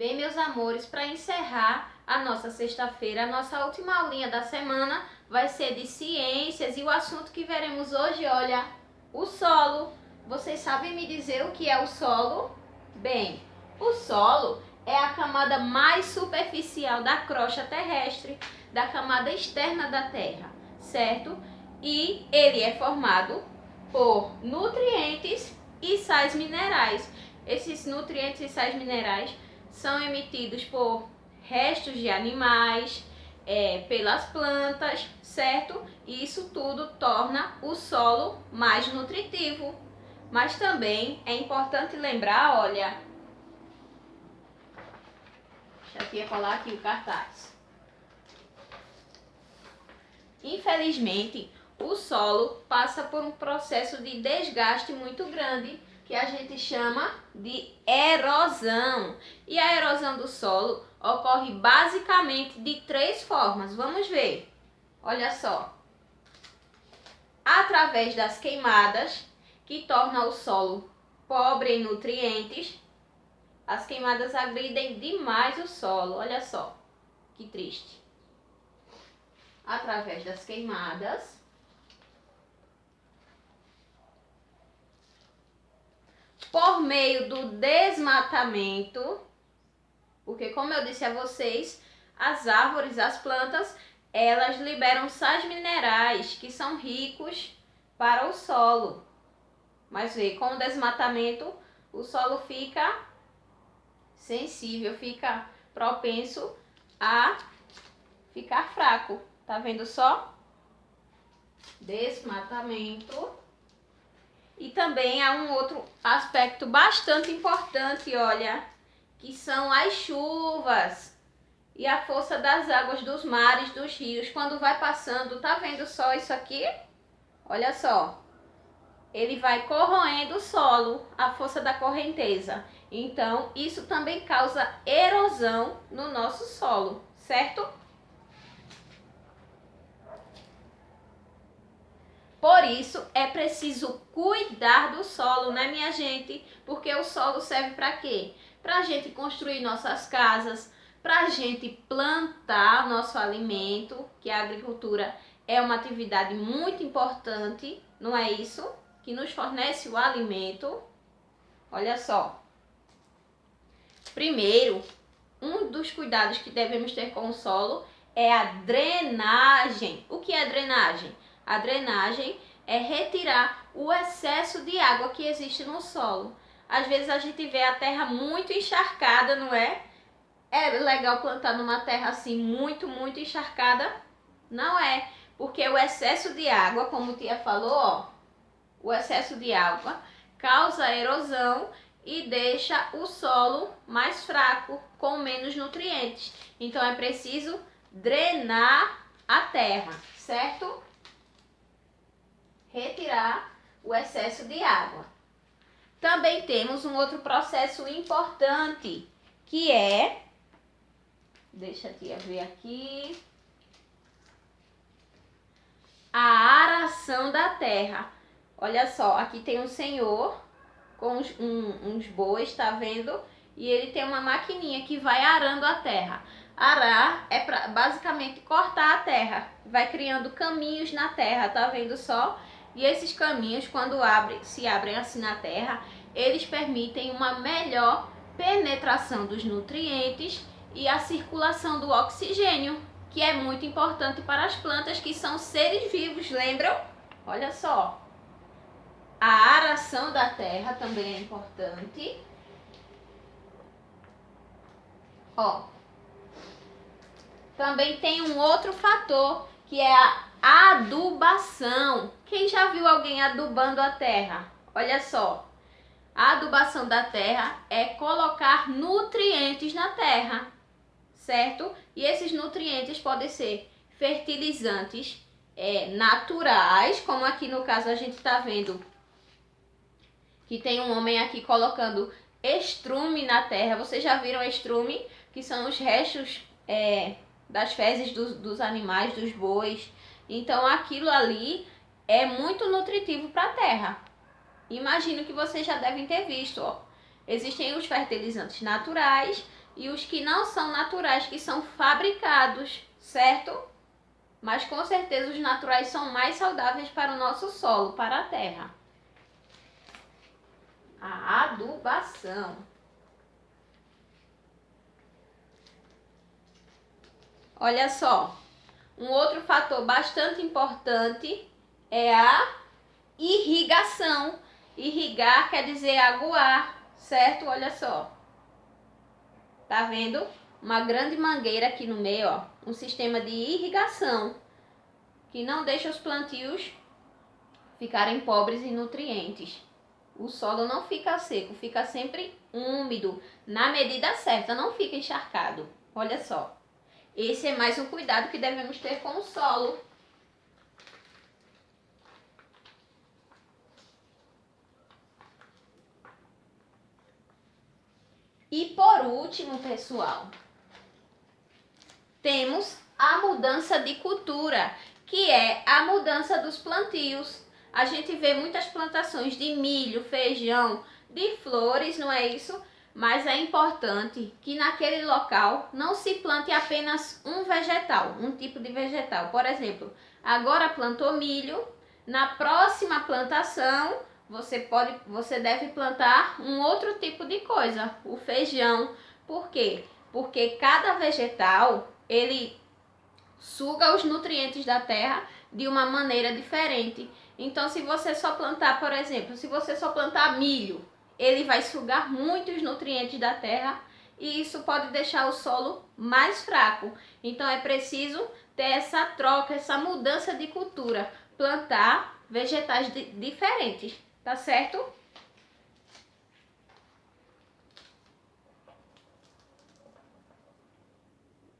Bem, meus amores, para encerrar a nossa sexta-feira, a nossa última aulinha da semana vai ser de ciências e o assunto que veremos hoje, olha, o solo. Vocês sabem me dizer o que é o solo? Bem, o solo é a camada mais superficial da crosta terrestre, da camada externa da Terra, certo? E ele é formado por nutrientes e sais minerais. Esses nutrientes e sais minerais são emitidos por restos de animais, pelas plantas, certo? E isso tudo torna o solo mais nutritivo. Mas também é importante lembrar, olha, deixa eu colar aqui o cartaz. Infelizmente, o solo passa por um processo de desgaste muito grande, que a gente chama de erosão. E a erosão do solo ocorre basicamente de 3 formas. Vamos ver. Olha só. Através das queimadas, que torna o solo pobre em nutrientes. As queimadas agridem demais o solo. Olha só, que triste. Através das queimadas. Por meio do desmatamento, porque como eu disse a vocês, as árvores, as plantas, elas liberam sais minerais que são ricos para o solo. Mas vê, com o desmatamento, o solo fica sensível, fica propenso a ficar fraco. Tá vendo só? Desmatamento. E também há um outro aspecto bastante importante, olha, que são as chuvas e a força das águas dos mares, dos rios, quando vai passando, tá vendo só isso aqui? Olha só, ele vai corroendo o solo, a força da correnteza. Então, isso também causa erosão no nosso solo, certo? Por isso, é preciso cuidar do solo, né, minha gente? Porque o solo serve para quê? Para a gente construir nossas casas, para a gente plantar nosso alimento, que a agricultura é uma atividade muito importante, não é isso? Que nos fornece o alimento. Olha só. Primeiro, um dos cuidados que devemos ter com o solo é a drenagem. O que é drenagem? A drenagem é retirar o excesso de água que existe no solo. Às vezes a gente vê a terra muito encharcada, não é? É legal plantar numa terra assim muito encharcada? Não é, porque o excesso de água, como a tia falou, ó, o excesso de água causa erosão e deixa o solo mais fraco, com menos nutrientes. Então é preciso drenar a terra, certo? Retirar o excesso de água. Também temos um outro processo importante, que é, deixa a tia ver aqui, a aração da terra. Olha só, aqui tem um senhor com uns bois, tá vendo? E ele tem uma maquininha que vai arando a terra. Arar é para basicamente cortar a terra, vai criando caminhos na terra, tá vendo só? E esses caminhos, quando se abrem assim na terra, eles permitem uma melhor penetração dos nutrientes e a circulação do oxigênio, que é muito importante para as plantas, que são seres vivos, lembram? Olha só. A aração da terra também é importante. Ó. Também tem um outro fator, que é a adubação. Quem já viu alguém adubando a terra? Olha só. A adubação da terra é colocar nutrientes na terra, certo? E esses nutrientes podem ser fertilizantes naturais, como aqui no caso a gente está vendo que tem um homem aqui colocando estrume na terra. Vocês já viram estrume? Que são os restos das fezes dos animais, dos bois. Então aquilo ali é muito nutritivo para a terra. Imagino que vocês já devem ter visto, ó. Existem os fertilizantes naturais e os que não são naturais, que são fabricados, certo? Mas com certeza os naturais são mais saudáveis para o nosso solo, para a terra. A adubação. Olha só, um outro fator bastante importante é a irrigação. Irrigar quer dizer aguar, certo? Olha só. Tá vendo? Uma grande mangueira aqui no meio, ó. Um sistema de irrigação que não deixa os plantios ficarem pobres em nutrientes. O solo não fica seco, fica sempre úmido, na medida certa, não fica encharcado. Olha só. Esse é mais um cuidado que devemos ter com o solo. E por último, pessoal, temos a mudança de cultura, que é a mudança dos plantios. A gente vê muitas plantações de milho, feijão, de flores, não é isso? Mas é importante que naquele local não se plante apenas um vegetal, um tipo de vegetal. Por exemplo, agora plantou milho, na próxima plantação você deve plantar um outro tipo de coisa, o feijão. Por quê? Porque cada vegetal, ele suga os nutrientes da terra de uma maneira diferente. Então, se você só plantar, por exemplo, se você só plantar milho, ele vai sugar muitos nutrientes da terra e isso pode deixar o solo mais fraco. Então, é preciso ter essa troca, essa mudança de cultura, plantar vegetais diferentes, tá certo?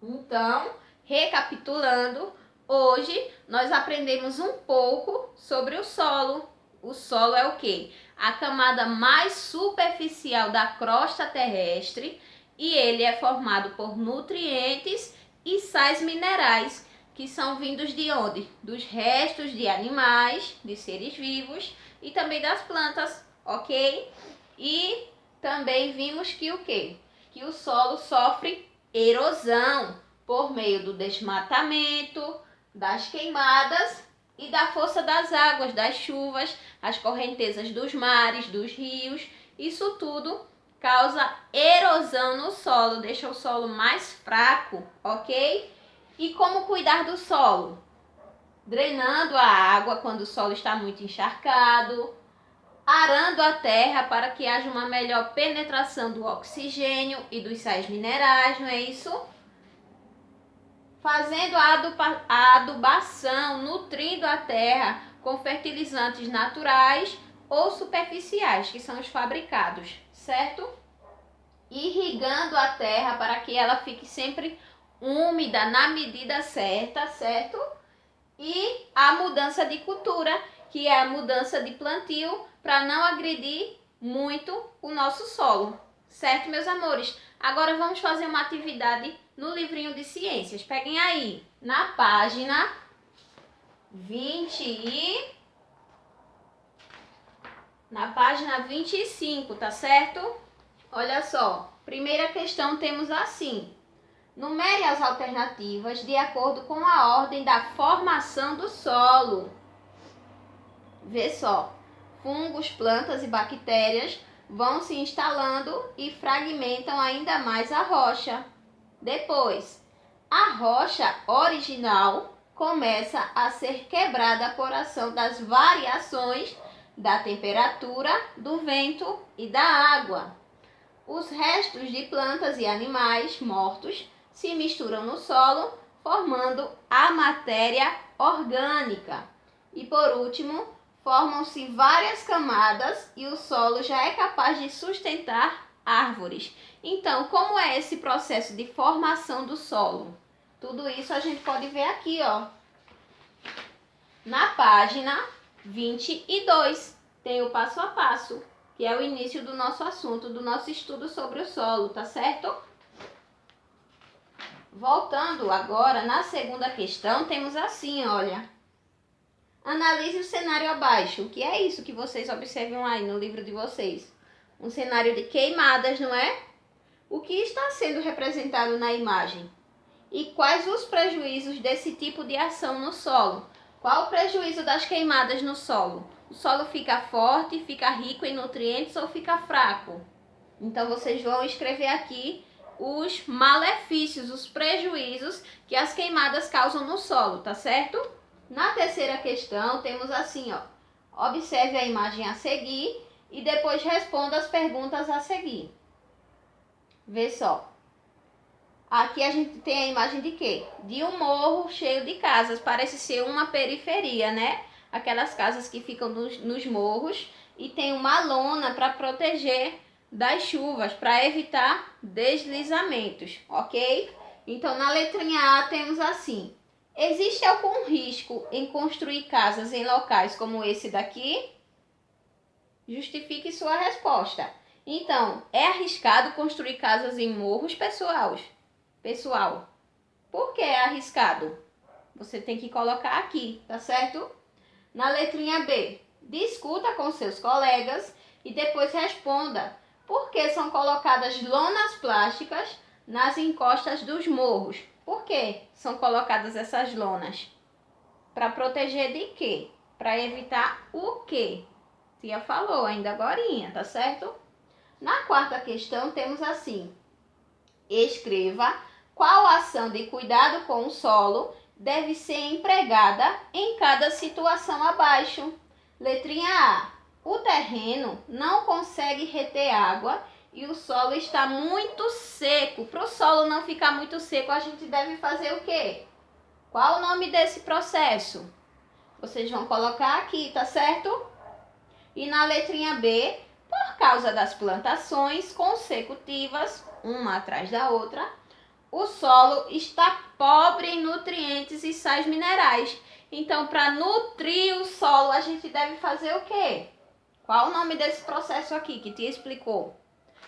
Então, recapitulando, hoje nós aprendemos um pouco sobre o solo. O solo é o quê? A camada mais superficial da crosta terrestre e ele é formado por nutrientes e sais minerais que são vindos de onde? Dos restos de animais, de seres vivos e também das plantas, ok? E também vimos que o quê? Que o solo sofre erosão por meio do desmatamento, das queimadas e da força das águas, das chuvas, as correntezas dos mares, dos rios. Isso tudo causa erosão no solo, deixa o solo mais fraco, ok? E como cuidar do solo? Drenando a água quando o solo está muito encharcado, arando a terra para que haja uma melhor penetração do oxigênio e dos sais minerais, não é isso? Fazendo a adubação, nutrindo a terra com fertilizantes naturais ou superficiais, que são os fabricados, certo? Irrigando a terra para que ela fique sempre úmida na medida certa, certo? E a mudança de cultura, que é a mudança de plantio, para não agredir muito o nosso solo, certo, meus amores? Agora vamos fazer uma atividade no livrinho de ciências. Peguem aí, na página 25, tá certo? Olha só, primeira questão temos assim: numere as alternativas de acordo com a ordem da formação do solo. Vê só, fungos, plantas e bactérias vão se instalando e fragmentam ainda mais a rocha. Depois, a rocha original começa a ser quebrada por ação das variações da temperatura, do vento e da água. Os restos de plantas e animais mortos se misturam no solo, formando a matéria orgânica. E por último, formam-se várias camadas e o solo já é capaz de sustentar árvores. Então, como é esse processo de formação do solo? Tudo isso a gente pode ver aqui, ó. Na página 22, tem o passo a passo, que é o início do nosso assunto, do nosso estudo sobre o solo, tá certo? Voltando agora, na segunda questão, temos assim, olha. Analise o cenário abaixo. O que é isso que vocês observam aí no livro de vocês? Um cenário de queimadas, não é? O que está sendo representado na imagem? E quais os prejuízos desse tipo de ação no solo? Qual o prejuízo das queimadas no solo? O solo fica forte, fica rico em nutrientes ou fica fraco? Então vocês vão escrever aqui os malefícios, os prejuízos que as queimadas causam no solo, tá certo? Na terceira questão temos assim, ó. Observe a imagem a seguir e depois responda as perguntas a seguir. Vê só. Aqui a gente tem a imagem de quê? De um morro cheio de casas. Parece ser uma periferia, né? Aquelas casas que ficam nos morros e tem uma lona para proteger das chuvas, para evitar deslizamentos, ok? Então, na letrinha A temos assim. Existe algum risco em construir casas em locais como esse daqui? Justifique sua resposta. Então, é arriscado construir casas em morros, pessoal? Por que é arriscado? Você tem que colocar aqui, tá certo? Na letrinha B, discuta com seus colegas e depois responda por que são colocadas lonas plásticas nas encostas dos morros. Por que são colocadas essas lonas? Para proteger de quê? Para evitar o quê? Tia falou ainda agorinha, tá certo? Na quarta questão temos assim. Escreva qual ação de cuidado com o solo deve ser empregada em cada situação abaixo. Letrinha A. O terreno não consegue reter água e o solo está muito seco. Para o solo não ficar muito seco, a gente deve fazer o quê? Qual o nome desse processo? Vocês vão colocar aqui, tá certo? E na letrinha B, por causa das plantações consecutivas, uma atrás da outra, o solo está pobre em nutrientes e sais minerais. Então, para nutrir o solo, a gente deve fazer o quê? Qual o nome desse processo aqui que te explicou?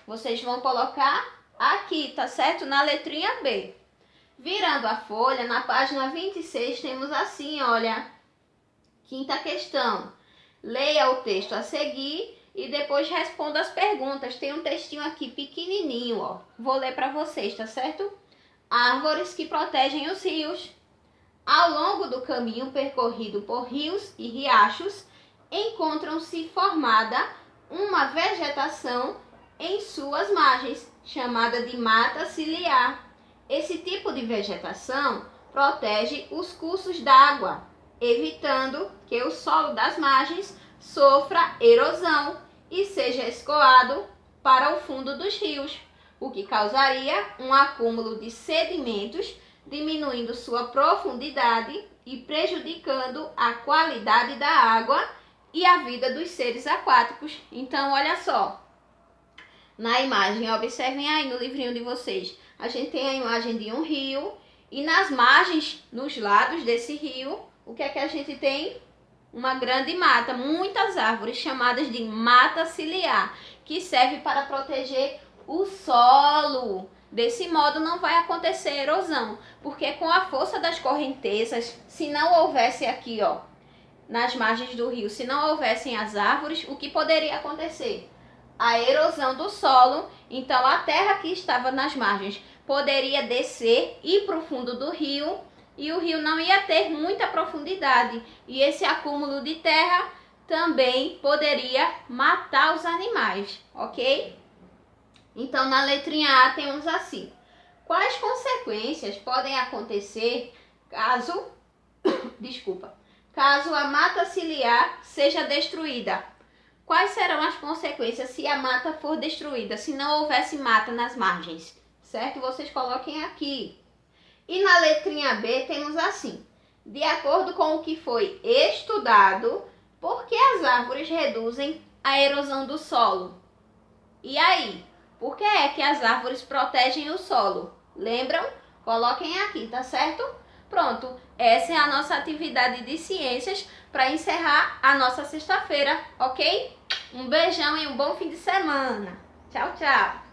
Vocês vão colocar aqui, tá certo? Na letrinha B. Virando a folha, na página 26, temos assim, olha, quinta questão. Leia o texto a seguir e depois responda as perguntas. Tem um textinho aqui pequenininho, ó. Vou ler para vocês, tá certo? Árvores que protegem os rios. Ao longo do caminho percorrido por rios e riachos, encontram-se formada uma vegetação em suas margens, chamada de mata ciliar. Esse tipo de vegetação protege os cursos d'água, evitando que o solo das margens sofra erosão e seja escoado para o fundo dos rios, o que causaria um acúmulo de sedimentos, diminuindo sua profundidade e prejudicando a qualidade da água e a vida dos seres aquáticos. Então, olha só, na imagem, observem aí no livrinho de vocês, a gente tem a imagem de um rio e nas margens, nos lados desse rio, o que é que a gente tem? Uma grande mata, muitas árvores chamadas de mata ciliar, que serve para proteger o solo. Desse modo não vai acontecer erosão, porque com a força das correntezas, se não houvesse aqui, ó, nas margens do rio, se não houvessem as árvores, o que poderia acontecer? A erosão do solo. Então a terra que estava nas margens poderia descer e ir para o fundo do rio, e o rio não ia ter muita profundidade, e esse acúmulo de terra também poderia matar os animais, ok? Então, na letrinha A temos assim. Quais consequências podem acontecer caso a mata ciliar seja destruída? Quais serão as consequências se a mata for destruída, se não houvesse mata nas margens? Certo? Vocês coloquem aqui. E na letrinha B temos assim. De acordo com o que foi estudado, por que as árvores reduzem a erosão do solo? E aí? Por que é que as árvores protegem o solo? Lembram? Coloquem aqui, tá certo? Pronto, essa é a nossa atividade de ciências para encerrar a nossa sexta-feira, ok? Um beijão e um bom fim de semana. Tchau, tchau!